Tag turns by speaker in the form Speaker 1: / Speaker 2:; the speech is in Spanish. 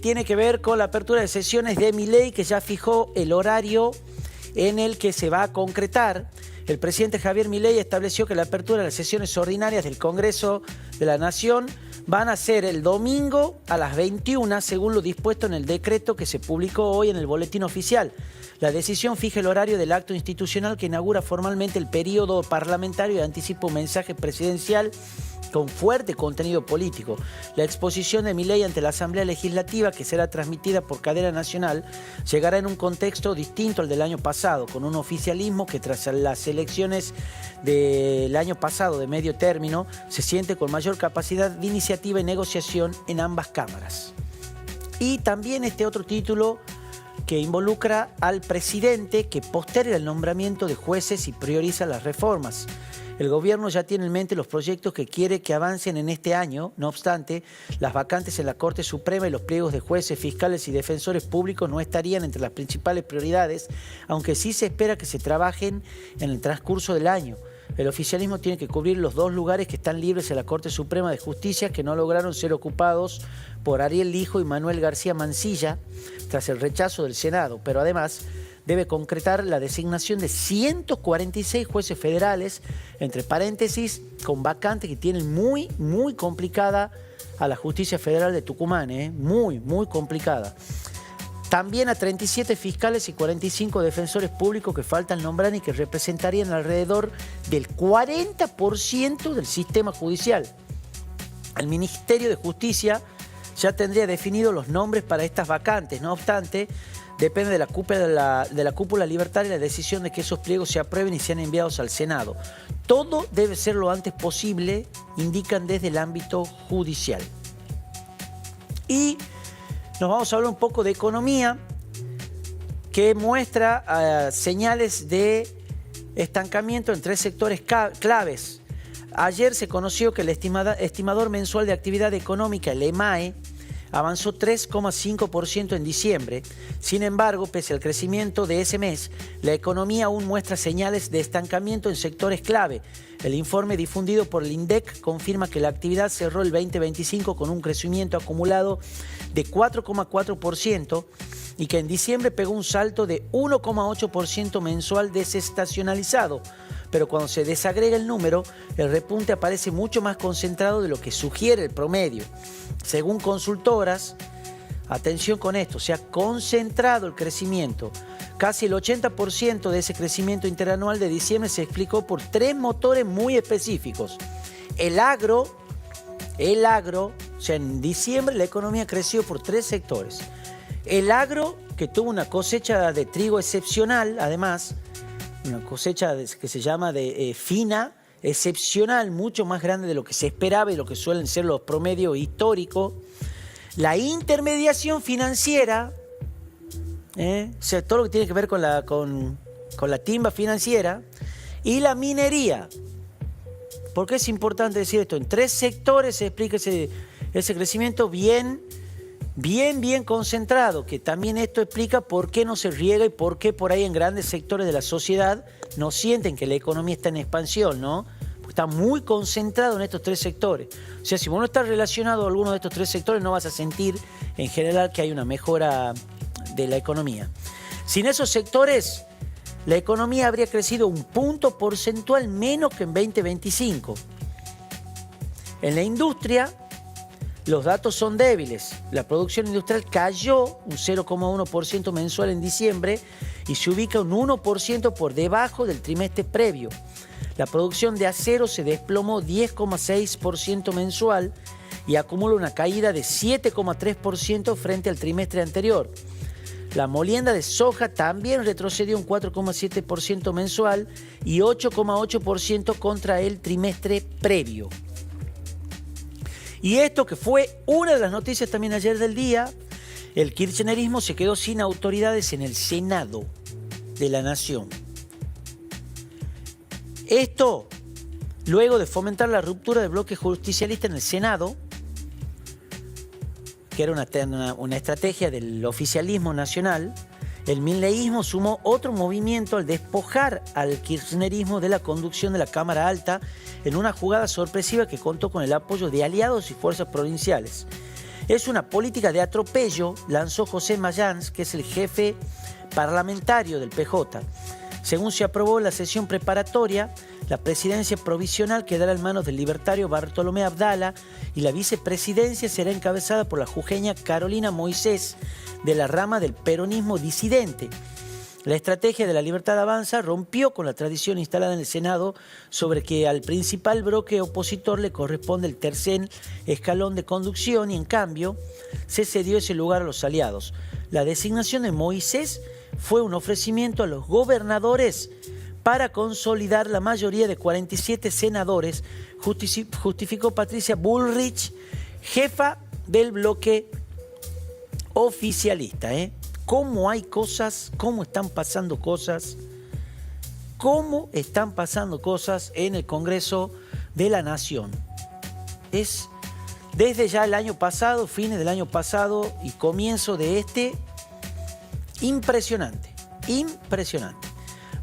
Speaker 1: Tiene que ver con la apertura de sesiones de Milei, que ya fijó el horario en el que se va a concretar. El presidente Javier Milei estableció que la apertura de las sesiones ordinarias del Congreso de la Nación van a ser el domingo a las 21, según lo dispuesto en el decreto que se publicó hoy en el Boletín Oficial. La decisión fija el horario del acto institucional que inaugura formalmente el periodo parlamentario y anticipa un mensaje presidencial con fuerte contenido político. La exposición de Milei ante la Asamblea Legislativa, que será transmitida por cadena nacional, llegará en un contexto distinto al del año pasado, con un oficialismo que tras las elecciones del año pasado de medio término se siente con mayor capacidad de iniciativa y negociación en ambas cámaras. Y también este otro título que involucra al presidente, que posterga el nombramiento de jueces y prioriza las reformas. El gobierno ya tiene en mente los proyectos que quiere que avancen en este año. No obstante, las vacantes en la Corte Suprema y los pliegos de jueces, fiscales y defensores públicos no estarían entre las principales prioridades, aunque sí se espera que se trabajen en el transcurso del año. El oficialismo tiene que cubrir los 2 lugares que están libres en la Corte Suprema de Justicia, que no lograron ser ocupados por Ariel Lijo y Manuel García Mansilla tras el rechazo del Senado, pero además debe concretar la designación de 146 jueces federales, entre paréntesis, con vacantes que tienen muy complicada a la justicia federal de Tucumán, muy complicada. También a 37 fiscales y 45 defensores públicos que faltan nombrar y que representarían alrededor del 40% del sistema judicial. El Ministerio de Justicia ya tendría definido los nombres para estas vacantes. No obstante, depende de la cúpula libertaria la decisión de que esos pliegos se aprueben y sean enviados al Senado. Todo debe ser lo antes posible, indican desde el ámbito judicial. Y nos vamos a hablar un poco de economía, que muestra señales de estancamiento en 3 sectores claves. Ayer se conoció que el estimador mensual de actividad económica, el EMAE, avanzó 3,5% en diciembre. Sin embargo, pese al crecimiento de ese mes, la economía aún muestra señales de estancamiento en sectores clave. El informe difundido por el INDEC confirma que la actividad cerró el 2025 con un crecimiento acumulado de 4,4% y que en diciembre pegó un salto de 1,8% mensual desestacionalizado. Pero cuando se desagrega el número, el repunte aparece mucho más concentrado de lo que sugiere el promedio. Según consultoras, atención con esto, se ha concentrado el crecimiento. Casi el 80% de ese crecimiento interanual de diciembre se explicó por 3 motores muy específicos. El agro, o sea, en diciembre la economía creció por 3 sectores. El agro, que tuvo una cosecha de trigo excepcional, además, una cosecha que se llama de fina, excepcional, mucho más grande de lo que se esperaba y lo que suelen ser los promedios históricos. La intermediación financiera, o sea, todo lo que tiene que ver con la timba financiera, y la minería. ¿Por qué es importante decir esto? En 3 sectores se explica ese crecimiento bien concentrado, que también esto explica por qué no se riega y por qué por ahí en grandes sectores de la sociedad no sienten que la economía está en expansión, ¿no? Porque está muy concentrado en estos 3 sectores. O sea, si vos no estás relacionado a alguno de estos 3 sectores, no vas a sentir en general que hay una mejora de la economía. Sin esos sectores, la economía habría crecido un punto porcentual menos que en 2025. En la industria, los datos son débiles. La producción industrial cayó un 0,1% mensual en diciembre y se ubica un 1% por debajo del trimestre previo. La producción de acero se desplomó 10,6% mensual y acumula una caída de 7,3% frente al trimestre anterior. La molienda de soja también retrocedió un 4,7% mensual y 8,8% contra el trimestre previo. Y esto, que fue una de las noticias también ayer del día, el kirchnerismo se quedó sin autoridades en el Senado de la Nación. Esto, luego de fomentar la ruptura del bloque justicialista en el Senado, que era una estrategia del oficialismo nacional, el mileísmo sumó otro movimiento al despojar al kirchnerismo de la conducción de la Cámara Alta en una jugada sorpresiva que contó con el apoyo de aliados y fuerzas provinciales. Es una política de atropello, lanzó José Mayans, que es el jefe parlamentario del PJ. Según se aprobó en la sesión preparatoria, la presidencia provisional quedará en manos del libertario Bartolomé Abdala y la vicepresidencia será encabezada por la jujeña Carolina Moisés, de la rama del peronismo disidente. La estrategia de La Libertad Avanza rompió con la tradición instalada en el Senado sobre que al principal bloque opositor le corresponde el tercer escalón de conducción y, en cambio, se cedió ese lugar a los aliados. La designación de Moisés fue un ofrecimiento a los gobernadores para consolidar la mayoría de 47 senadores, justificó Patricia Bullrich, jefa del bloque oficialista. ¿Cómo hay cosas? ¿Cómo están pasando cosas? ¿Cómo están pasando cosas en el Congreso de la Nación? Es desde ya el año pasado, fines del año pasado y comienzo de este, impresionante, impresionante.